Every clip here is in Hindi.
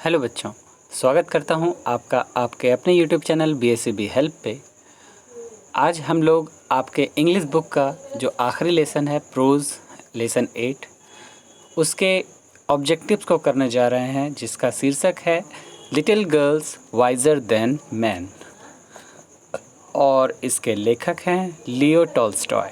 हेलो बच्चों, स्वागत करता हूं आपका आपके अपने YouTube चैनल BSCB हेल्प पे। आज हम लोग आपके इंग्लिश बुक का जो आखिरी लेसन है प्रोज़ लेसन 8 उसके ऑब्जेक्टिव्स को करने जा रहे हैं, जिसका शीर्षक है little girls visor then man और इसके लेखक हैं लियो टॉल्स्टॉय।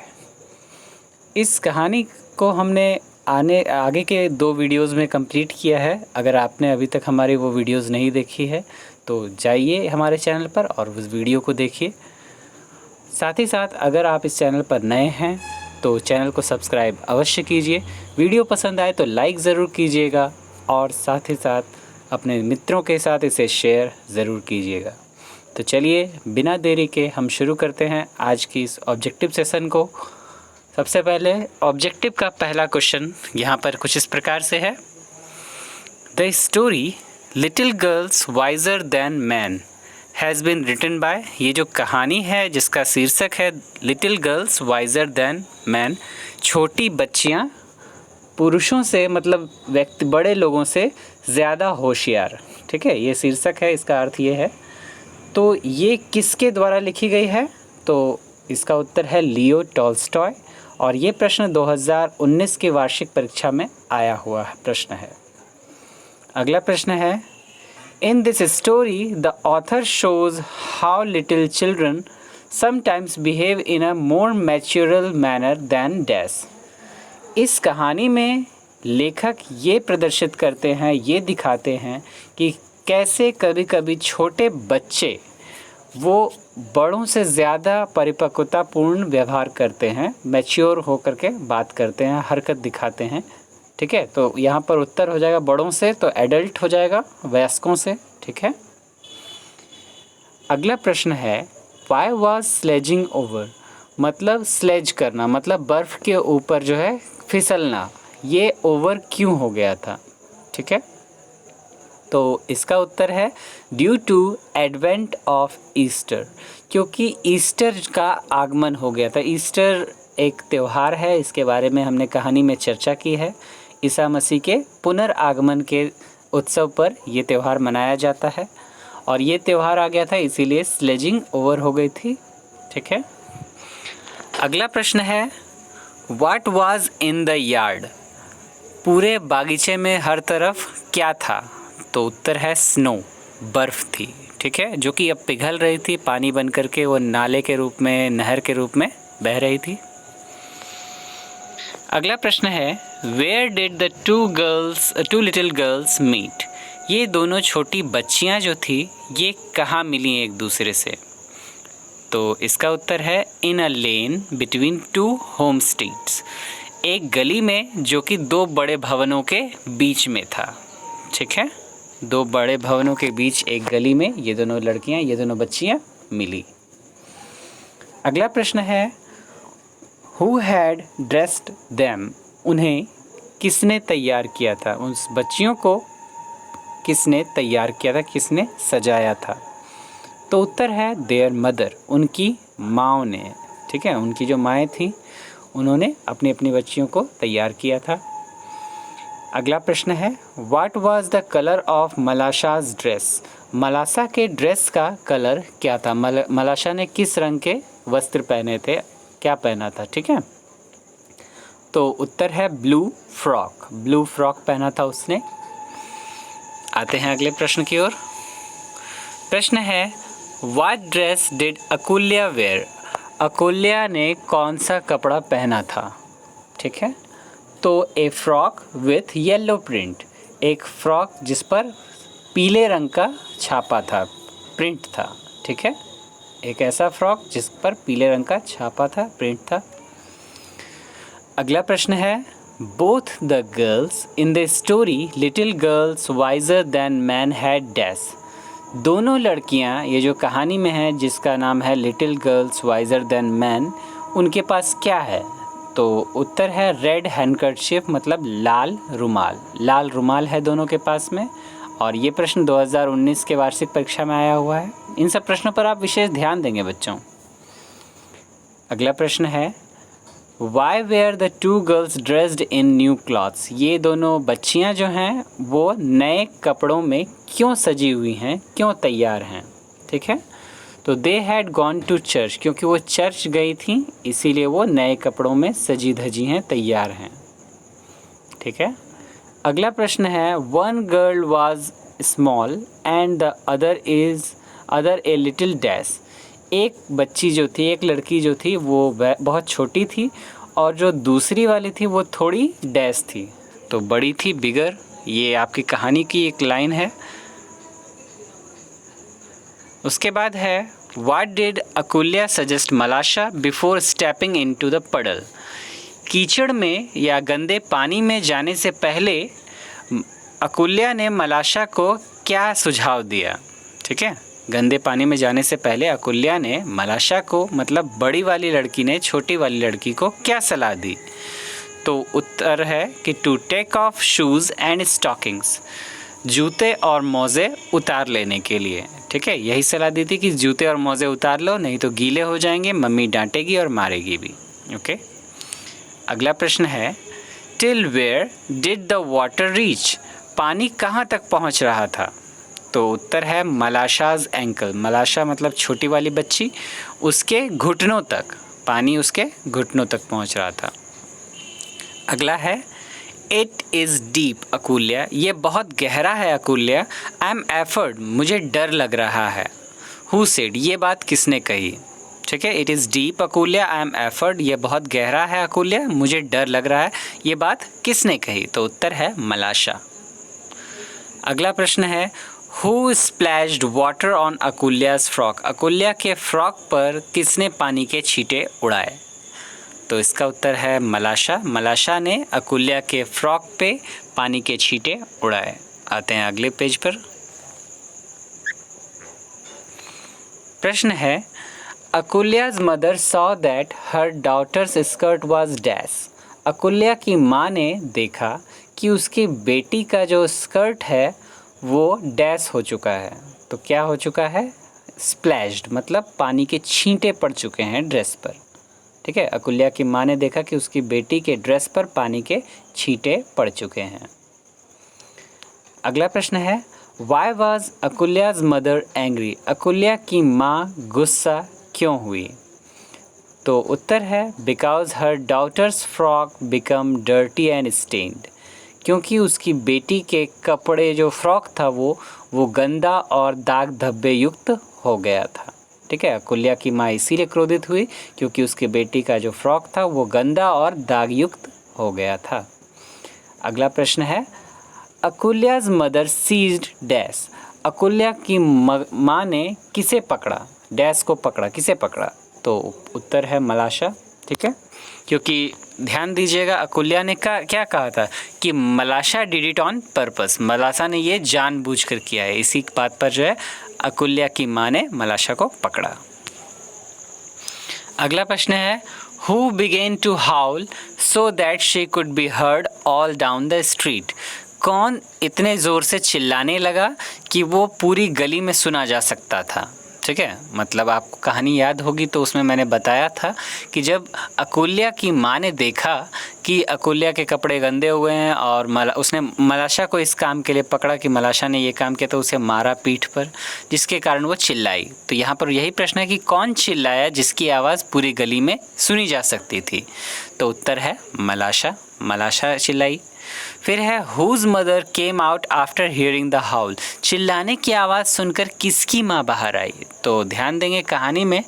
इस कहानी को हमने आगे के 2 वीडियोज़ में कंप्लीट किया है। अगर आपने अभी तक हमारी वो वीडियोज़ नहीं देखी है तो जाइए हमारे चैनल पर और उस वीडियो को देखिए। साथ ही साथ अगर आप इस चैनल पर नए हैं तो चैनल को सब्सक्राइब अवश्य कीजिए। वीडियो पसंद आए तो लाइक ज़रूर कीजिएगा और साथ ही साथ अपने मित्रों के साथ इसे शेयर ज़रूर कीजिएगा। तो चलिए बिना देरी के हम शुरू करते हैं आज की इस ऑब्जेक्टिव सेशन को। सबसे पहले ऑब्जेक्टिव का पहला क्वेश्चन यहाँ पर कुछ इस प्रकार से है। The story little girls wiser than man has been written by, ये जो कहानी है जिसका शीर्षक है little girls wiser than man, छोटी बच्चियाँ पुरुषों से मतलब व्यक्ति बड़े लोगों से ज़्यादा होशियार। ठीक है, ये शीर्षक है, इसका अर्थ ये है। तो ये किसके द्वारा लिखी गई है? तो इसका उत्तर है लियो टॉल्स्टॉय और ये प्रश्न 2019 की वार्षिक परीक्षा में आया हुआ प्रश्न है। अगला प्रश्न है, in this story the author shows how little children sometimes behave in a more mature manner than dash. इस कहानी में लेखक ये प्रदर्शित करते हैं, ये दिखाते हैं कि कैसे कभी कभी छोटे बच्चे वो बड़ों से ज़्यादा परिपक्वतापूर्ण व्यवहार करते हैं, मैच्योर होकर के बात करते हैं, हरकत दिखाते हैं। ठीक है, तो यहाँ पर उत्तर हो जाएगा बड़ों से, तो एडल्ट हो जाएगा वयस्कों से। ठीक है, अगला प्रश्न है, वाई वॉज स्लेजिंग ओवर, मतलब स्लेज करना मतलब बर्फ़ के ऊपर जो है फिसलना, ये ओवर क्यों हो गया था? ठीक है, तो इसका उत्तर है due to advent of Easter, क्योंकि ईस्टर का आगमन हो गया था। ईस्टर एक त्यौहार है, इसके बारे में हमने कहानी में चर्चा की है। ईसा मसीह के पुनर्आगमन के उत्सव पर यह त्यौहार मनाया जाता है और ये त्यौहार आ गया था, इसीलिए स्लेजिंग ओवर हो गई थी। ठीक है, अगला प्रश्न है, what was in the yard, पूरे बागीचे में हर तरफ क्या था? तो उत्तर है स्नो, बर्फ़ थी। ठीक है, जो कि अब पिघल रही थी, पानी बन करके वो नाले के रूप में, नहर के रूप में बह रही थी। अगला प्रश्न है, where did the two little girls meet, ये दोनों छोटी बच्चियां जो थी ये कहाँ मिली एक दूसरे से? तो इसका उत्तर है इन अ लेन बिटवीन 2 होम स्ट्रीट्स, एक गली में जो कि 2 बड़े भवनों के बीच में था। ठीक है, 2 बड़े भवनों के बीच एक गली में ये दोनों लड़कियां, ये दोनों बच्चियां मिली। अगला प्रश्न है, हु हैड ड्रेस्ड देम, उन्हें किसने तैयार किया था? उस बच्चियों को किसने तैयार किया था, किसने सजाया था? तो उत्तर है देयर मदर, उनकी माँ ने। ठीक है, उनकी जो माएँ थीं उन्होंने अपनी अपनी बच्चियों को तैयार किया था। अगला प्रश्न है, what was the colour of मलाशाज dress, मलाशा के ड्रेस का कलर क्या था? मलाशा ने किस रंग के वस्त्र पहने थे, क्या पहना था? ठीक है, तो उत्तर है ब्लू फ्रॉक, ब्लू फ्रॉक पहना था उसने। आते हैं अगले प्रश्न की ओर। प्रश्न है, व्हाट ड्रेस डिड अकुल्या वेयर, अकुल्या ने कौन सा कपड़ा पहना था? ठीक है, तो ए फ्रॉक विथ येलो प्रिंट, एक फ्रॉक जिस पर पीले रंग का छापा था, प्रिंट था। ठीक है, एक ऐसा फ्रॉक जिस पर पीले रंग का छापा था, प्रिंट था। अगला प्रश्न है, both the girls in the story little girls wiser than man had dash, दोनों लड़कियां ये जो कहानी में है जिसका नाम है little girls wiser than man, उनके पास क्या है? तो उत्तर है रेड हैंडकरचीफ, मतलब लाल रुमाल, लाल रुमाल है दोनों के पास में। और ये प्रश्न 2019 के वार्षिक परीक्षा में आया हुआ है। इन सब प्रश्नों पर आप विशेष ध्यान देंगे बच्चों। अगला प्रश्न है, why were the two girls dressed in new clothes, ये दोनों बच्चियाँ जो हैं वो नए कपड़ों में क्यों सजी हुई हैं, क्यों तैयार हैं, ठीक है। तो they had gone to church, क्योंकि वो चर्च गई थी इसीलिए वो नए कपड़ों में सजी धजी हैं, तैयार हैं, ठीक है। अगला प्रश्न है one girl was small and the other a little dash, एक बच्ची जो थी, एक लड़की जो थी वो बहुत छोटी थी और जो दूसरी वाली थी वो थोड़ी डैश थी, तो बड़ी थी, बिगर। ये आपकी कहानी की एक लाइन है। उसके बाद है what did Akulya suggest Malasha before stepping into the puddle, कीचड़ में या गंदे पानी में जाने से पहले अकुल्या ने मलाशा को क्या सुझाव दिया, ठीक है। गंदे पानी में जाने से पहले अकुल्या ने मलाशा को, मतलब बड़ी वाली लड़की ने छोटी वाली लड़की को क्या सलाह दी। तो उत्तर है कि to take off shoes and stockings, जूते और मोज़े उतार लेने के लिए, ठीक है। यही सलाह दी थी कि जूते और मोज़े उतार लो, नहीं तो गीले हो जाएंगे, मम्मी डांटेगी और मारेगी भी, ओके। अगला प्रश्न है till where did the water reach, पानी कहाँ तक पहुँच रहा था। तो उत्तर है मलाशाज एंकल, मलाशा मतलब छोटी वाली बच्ची, उसके घुटनों तक, पानी उसके घुटनों तक पहुंच रहा था। अगला है इट इज़ डीप अकुल्या, ये बहुत गहरा है अकुल्या, आई एम एफर्ड, मुझे डर लग रहा है। हु सेड, ये बात किसने कही, ठीक है। It is deep Akulya, I am afraid, ये बहुत गहरा है अकुल्या, मुझे डर लग रहा है, ये बात किसने कही। तो उत्तर है मलाशा। अगला प्रश्न है who splashed water on Akulya's frock, Akulya के फ्रॉक पर किसने पानी के छींटे उड़ाए। तो इसका उत्तर है मलाशा, मलाशा ने अकुल्या के फ्रॉक पे पानी के छींटे उड़ाए। आते हैं अगले पेज पर। प्रश्न है Akulya's mother saw that her daughter's skirt was dash, Akulya की माँ ने देखा कि उसकी बेटी का जो स्कर्ट है वो डैश हो चुका है। तो क्या हो चुका है, स्प्लैश्ड, मतलब पानी के छींटे पड़ चुके हैं ड्रेस पर, ठीक है। अकुल्या की माँ ने देखा कि उसकी बेटी के ड्रेस पर पानी के छींटे पड़ चुके हैं। अगला प्रश्न है why was Akulya's mother angry, Akulya की माँ गुस्सा क्यों हुई। तो उत्तर है because her daughter's frock become dirty and stained, क्योंकि उसकी बेटी के कपड़े जो फ्रॉक था वो गंदा और दाग धब्बे युक्त हो गया था, ठीक है। अकुल्या की माँ इसीलिए क्रोधित हुई क्योंकि उसकी बेटी का जो फ्रॉक था वो गंदा और दाग युक्त हो गया था। अगला प्रश्न है Akulya's mother seized dash, Akulya की माँ ने किसे पकड़ा, डैश को पकड़ा, किसे पकड़ा। तो उत्तर है मलाशा, ठीक है। क्योंकि ध्यान दीजिएगा अकुल्या ने क्या कहा था कि मलाशा डिड इट ऑन पर्पस, मलाशा ने ये जानबूझकर किया है, इसी बात पर जो है अकुल्या की माँ ने मलाशा को पकड़ा। अगला प्रश्न है who began to howl so that she could be heard all down the street, कौन इतने ज़ोर से चिल्लाने लगा कि वो पूरी गली में सुना जा सकता था, ठीक है। मतलब आपको कहानी याद होगी तो उसमें मैंने बताया था कि जब अकुल्या की माँ ने देखा कि अकुल्या के कपड़े गंदे हुए हैं और उसने मलाशा को इस काम के लिए पकड़ा कि मलाशा ने ये काम किया, तो उसे मारा पीठ पर, जिसके कारण वो चिल्लाई। तो यहाँ पर यही प्रश्न है कि कौन चिल्लाया जिसकी आवाज़ पूरी गली में सुनी जा सकती थी। तो उत्तर है मलाशा, मलाशा चिल्लाई। फिर है whose mother came out after hearing the howl, चिल्लाने की आवाज़ सुनकर किसकी माँ बाहर आई। तो ध्यान देंगे कहानी में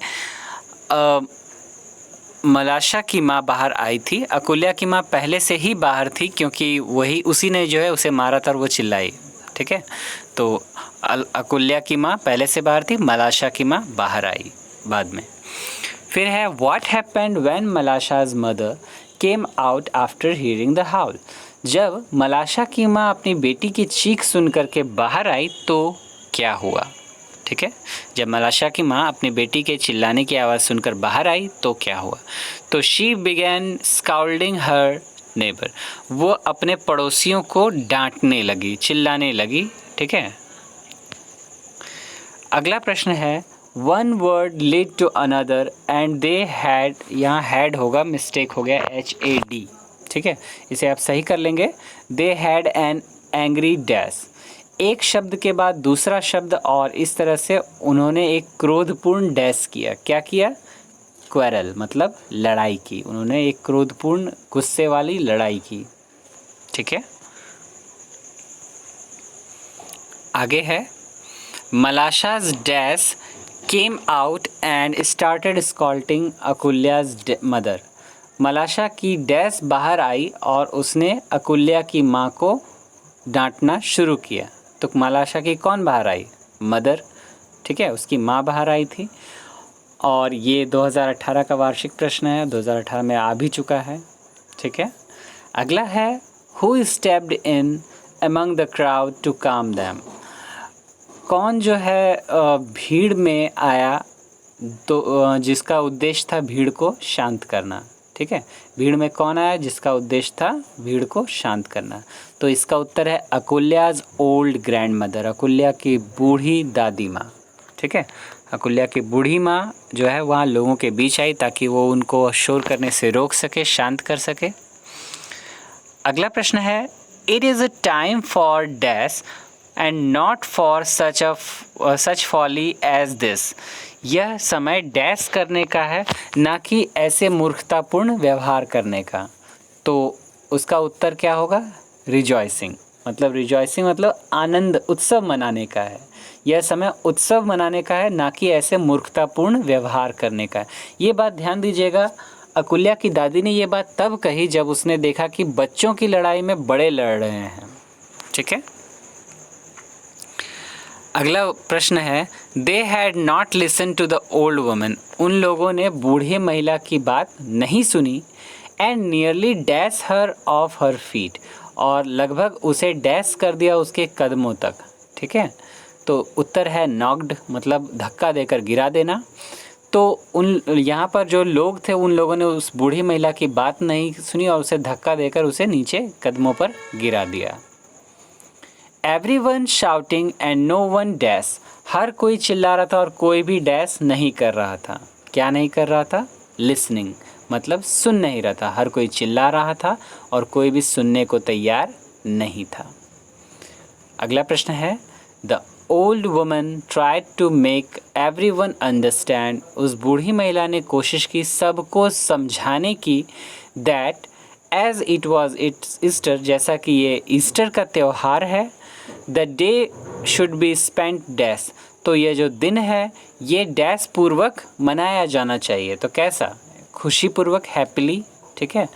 मलाशा की माँ बाहर आई थी, अकुल्या की माँ पहले से ही बाहर थी क्योंकि उसी ने जो है उसे मारा था और वो चिल्लाई, ठीक है। तो अकुल्या की माँ पहले से बाहर थी, मलाशा की माँ बाहर आई बाद में। फिर है what happened when Malasha's mother came out after hearing the howl, जब मलाशा की माँ अपनी बेटी की चीख सुन करके बाहर आई तो क्या हुआ, ठीक है। जब मलाशा की माँ अपनी बेटी के चिल्लाने की आवाज़ सुनकर बाहर आई तो क्या हुआ। तो शी बिगैन स्काउल्डिंग हर नेबर, वो अपने पड़ोसियों को डांटने लगी, चिल्लाने लगी, ठीक है। अगला प्रश्न है one word lead to another and they had, यहाँ हैड होगा, मिस्टेक हो गया, HAD, ठीक है, इसे आप सही कर लेंगे। They had an angry dash, एक शब्द के बाद दूसरा शब्द, और इस तरह से उन्होंने एक क्रोधपूर्ण डैश किया। क्या किया? क्वेरल, मतलब लड़ाई की। उन्होंने एक क्रोधपूर्ण, गुस्से वाली लड़ाई की। ठीक है, आगे है Malasha's dash came out and started scolding Akulya's mother. Malasha की डैश बाहर आई और उसने अकुल्या की माँ को डांटना शुरू किया। तो मलाशा की कौन बाहर आई? मदर, ठीक है, उसकी माँ बाहर आई थी। और ये 2018 का वार्षिक प्रश्न है, 2018 में आ भी चुका है। ठीक है, अगला है who stepped in among the crowd to calm them. कौन जो है भीड़ में आया, तो जिसका उद्देश्य था भीड़ को शांत करना। ठीक है, भीड़ में कौन आया जिसका उद्देश्य था भीड़ को शांत करना? तो इसका उत्तर है अकुल्याज ओल्ड ग्रैंड मदर, अकुल्या की बूढ़ी दादी माँ। ठीक है, अकुल्या की बूढ़ी माँ जो है वहाँ लोगों के बीच आई ताकि वो उनको शोर करने से रोक सके, शांत कर सके। अगला प्रश्न है it is a time for dash and not for such folly as this. यह समय डैश करने का है, ना कि ऐसे मूर्खतापूर्ण व्यवहार करने का। तो उसका उत्तर क्या होगा? रिजॉइसिंग, मतलब आनंद, उत्सव मनाने का है। यह समय उत्सव मनाने का है, ना कि ऐसे मूर्खतापूर्ण व्यवहार करने का है। ये बात ध्यान दीजिएगा, अकुल्या की दादी ने ये बात तब कही जब उसने देखा कि बच्चों की लड़ाई में बड़े लड़ रहे हैं। ठीक है, अगला प्रश्न है they had not listen to the old woman. उन लोगों ने बूढ़ी महिला की बात नहीं सुनी। And nearly dash her off her feet, और लगभग उसे डैश कर दिया उसके कदमों तक। ठीक है, तो उत्तर है नॉक्ड, मतलब धक्का देकर गिरा देना। तो उन यहाँ पर जो लोग थे उन लोगों ने उस बूढ़ी महिला की बात नहीं सुनी और उसे धक्का देकर उसे नीचे कदमों पर गिरा दिया। Everyone shouting and no one dash, हर कोई चिल्ला रहा था और कोई भी डैश नहीं कर रहा था। क्या नहीं कर रहा था? लिसनिंग, मतलब सुन नहीं रहा था। हर कोई चिल्ला रहा था और कोई भी सुनने को तैयार नहीं था। अगला प्रश्न है the old woman tried to make everyone understand. उस बूढ़ी महिला ने कोशिश की सबको समझाने की that as it was it's Easter, जैसा कि ये ईस्टर का त्यौहार है। The day should be spent dash, तो ये जो दिन है ये डैश पूर्वक मनाया जाना चाहिए। तो कैसा? खुशी पूर्वक, हैप्पीली। ठीक है,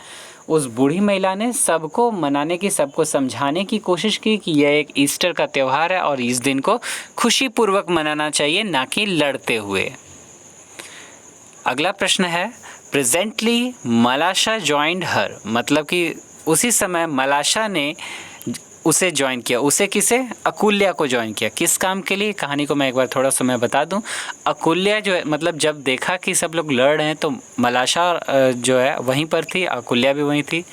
उस बूढ़ी महिला ने सबको मनाने की, सबको समझाने की कोशिश की कि यह एक ईस्टर का त्यौहार है और इस दिन को खुशी पूर्वक मनाना चाहिए, ना कि लड़ते हुए। अगला प्रश्न है प्रेजेंटली मलाशा जॉइंड हर, मतलब कि उसी समय मलाशा ने उसे ज्वाइन किया। उसे किसे? अकुल्या को ज्वाइन किया। किस काम के लिए? कहानी को मैं एक बार थोड़ा सा मैं बता दूं। अकुल्या जो है, मतलब जब देखा कि सब लोग लड़ रहे हैं तो मलाशा जो है वहीं पर थी, अकुल्या भी वहीं थी।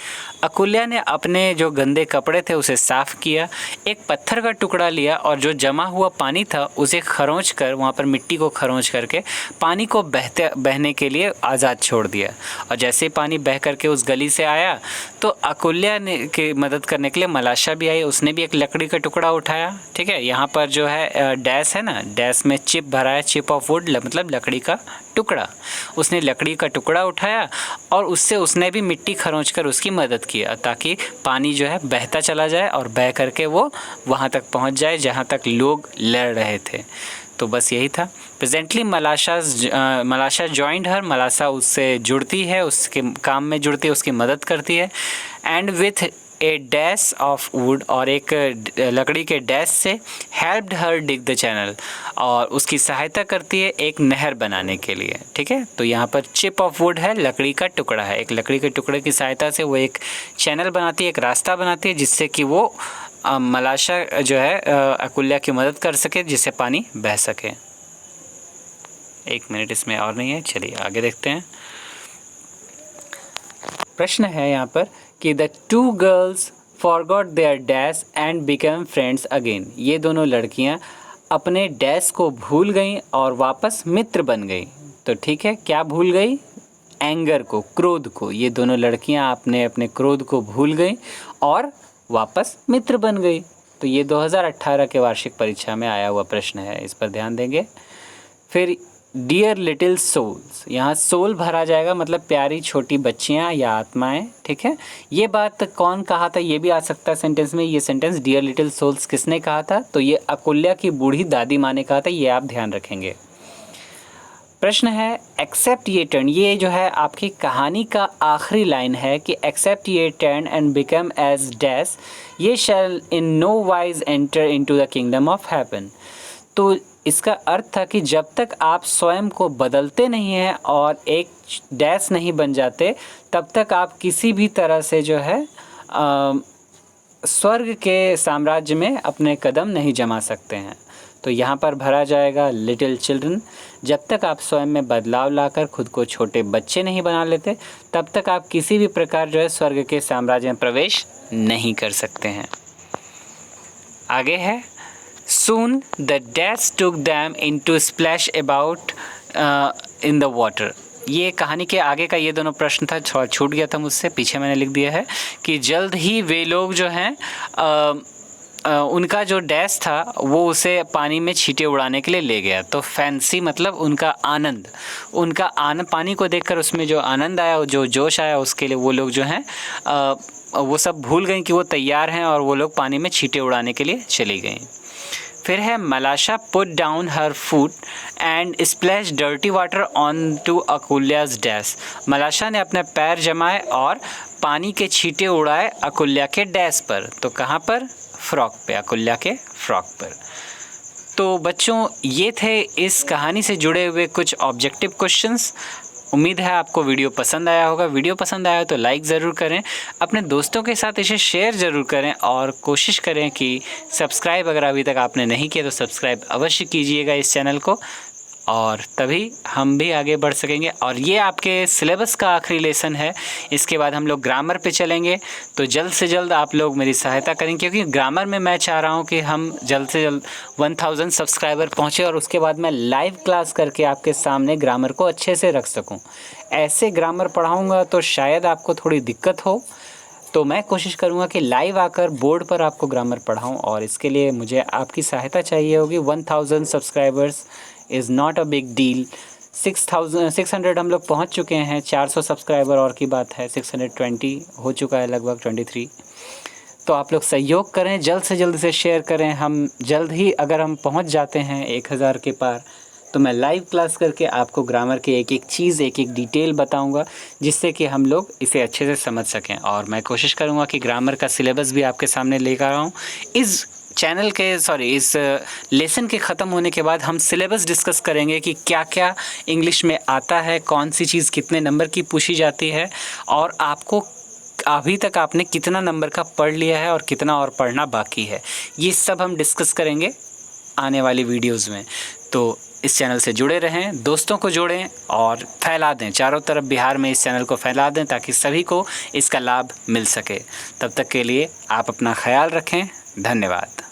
अकुल्या ने अपने जो गंदे कपड़े थे उसे साफ़ किया, एक पत्थर का टुकड़ा लिया और जो जमा हुआ पानी था उसे खरोंच कर, वहाँ पर मिट्टी को खरोंच करके पानी को बहने के लिए आज़ाद छोड़ दिया। और जैसे पानी बह करके उस गली से आया तो अकुल्या ने की मदद करने के लिए मलाशा भी आई। उसने भी एक लकड़ी का टुकड़ा उठाया। ठीक है, यहाँ पर जो है डैश है ना, डैश में चिप भरा है, चिप ऑफ वुड, मतलब लकड़ी का टुकड़ा। उसने लकड़ी का टुकड़ा उठाया और उससे उसने भी मिट्टी खरोंच कर उसकी मदद किया ताकि पानी जो है बहता चला जाए और बह करके वो वहाँ तक पहुँच जाए जहाँ तक लोग लड़ रहे थे। तो बस यही था। प्रेजेंटली मलाशा जॉइंड हर, मलाशा उससे जुड़ती है, उसके काम में जुड़ती है, उसकी मदद करती है। And with A dash of would, और एक लकड़ी के डैश से helped her dig the channel, और उसकी सहायता करती है एक नहर बनाने के लिए। ठीक है, तो यहाँ पर चिप ऑफ वुड है, लकड़ी का टुकड़ा है। एक लकड़ी के टुकड़े की सहायता से वो एक चैनल बनाती है, एक रास्ता बनाती है जिससे कि वो मलाशा जो है अकुल्या की मदद कर सके, जिससे पानी बह सके। 1 मिनट इसमें और नहीं है, चलिए आगे देखते हैं। प्रश्न है यहाँ पर कि the two girls forgot their dash and become friends again. ये दोनों लड़कियाँ अपने डैश को भूल गई और वापस मित्र बन गई। तो ठीक है, क्या भूल गई? एंगर को, क्रोध को। ये दोनों लड़कियां अपने अपने क्रोध को भूल गई और वापस मित्र बन गई। तो ये 2018 के वार्षिक परीक्षा में आया हुआ प्रश्न है, इस पर ध्यान देंगे। फिर डियर लिटिल सोल्स, यहाँ सोल भरा जाएगा, मतलब प्यारी छोटी बच्चियाँ या आत्माएं। ठीक है, ये बात कौन कहा था, ये भी आ सकता है सेंटेंस में। ये सेंटेंस डियर लिटिल सोल्स किसने कहा था? तो ये अकुल्या की बूढ़ी दादी माँ ने कहा था, ये आप ध्यान रखेंगे। प्रश्न है एक्सेप्ट ये टर्न, ये जो है आपकी कहानी का आखिरी लाइन है कि except ye turn and become as dash, ye shall in no wise enter into the kingdom of heaven. तो इसका अर्थ था कि जब तक आप स्वयं को बदलते नहीं हैं और एक डैश नहीं बन जाते, तब तक आप किसी भी तरह से जो है स्वर्ग के साम्राज्य में अपने कदम नहीं जमा सकते हैं। तो यहाँ पर भरा जाएगा लिटिल चिल्ड्रन, जब तक आप स्वयं में बदलाव लाकर खुद को छोटे बच्चे नहीं बना लेते, तब तक आप किसी भी प्रकार जो है स्वर्ग के साम्राज्य में प्रवेश नहीं कर सकते हैं। आगे है Soon the dash took them into splash about in the water। ये कहानी के आगे का ये दोनों प्रश्न था, छूट गया था मुझसे, पीछे मैंने लिख दिया है कि जल्द ही वे लोग जो हैं उनका जो डैश था वो उसे पानी में छींटे उड़ाने के लिए ले गया। तो फैंसी मतलब उनका आनंद, पानी को देखकर उसमें जो आनंद आया, जो जोश आया, उसके लिए वो लोग जो हैं वो सब भूल गए कि वो तैयार हैं और वो लोग पानी में छींटे उड़ाने के लिए चली गई। फिर है Malasha put down her foot and splash dirty water on to Akulya's dash. Malasha ने अपने पैर जमाए और पानी के छींटे उड़ाए अकुल्या के डैश पर। तो कहाँ पर? फ्रॉक पे, अकुल्या के फ्रॉक पर। तो बच्चों ये थे इस कहानी से जुड़े हुए कुछ ऑब्जेक्टिव क्वेश्चंस। उम्मीद है आपको वीडियो पसंद आया होगा। वीडियो पसंद आया तो लाइक ज़रूर करें, अपने दोस्तों के साथ इसे शेयर ज़रूर करें और कोशिश करें कि सब्सक्राइब, अगर अभी तक आपने नहीं किया तो सब्सक्राइब अवश्य कीजिएगा इस चैनल को, और तभी हम भी आगे बढ़ सकेंगे। और ये आपके सिलेबस का आखिरी लेसन है, इसके बाद हम लोग ग्रामर पे चलेंगे। तो जल्द से जल्द आप लोग मेरी सहायता करें, क्योंकि ग्रामर में मैं चाह रहा हूँ कि हम जल्द से जल्द 1000 सब्सक्राइबर पहुँचे और उसके बाद मैं लाइव क्लास करके आपके सामने ग्रामर को अच्छे से रख सकूँ। ऐसे ग्रामर पढ़ाऊँगा तो शायद आपको थोड़ी दिक्कत हो, तो मैं कोशिश करूँगा कि लाइव आकर बोर्ड पर आपको ग्रामर पढ़ाऊँ, और इसके लिए मुझे आपकी सहायता चाहिए होगी। 1000 subscribers is not a big deal. 600 हम लोग पहुंच चुके हैं, 400 सब्सक्राइबर और की बात है, 620 हो चुका है, लगभग 23। तो आप लोग सहयोग करें, जल्द से जल्द इसे शेयर करें। हम जल्द ही अगर हम पहुंच जाते हैं 1000 के पार, तो मैं लाइव क्लास करके आपको ग्रामर के एक एक चीज़, एक एक डिटेल बताऊंगा, जिससे कि हम लोग इसे अच्छे से समझ सकें। और मैं कोशिश करूंगा कि ग्रामर का सिलेबस भी आपके सामने लेकर आऊँ। इस चैनल के इस लेसन के ख़त्म होने के बाद हम सिलेबस डिस्कस करेंगे कि क्या क्या इंग्लिश में आता है, कौन सी चीज़ कितने नंबर की पूछी जाती है, और आपको अभी तक आपने कितना नंबर का पढ़ लिया है और कितना और पढ़ना बाकी है। ये सब हम डिस्कस करेंगे आने वाली वीडियोज़ में। तो इस चैनल से जुड़े रहें, दोस्तों को जोड़ें और फैला दें, चारों तरफ बिहार में इस चैनल को फैला दें, ताकि सभी को इसका लाभ मिल सके। तब तक के लिए आप अपना ख्याल रखें। धन्यवाद।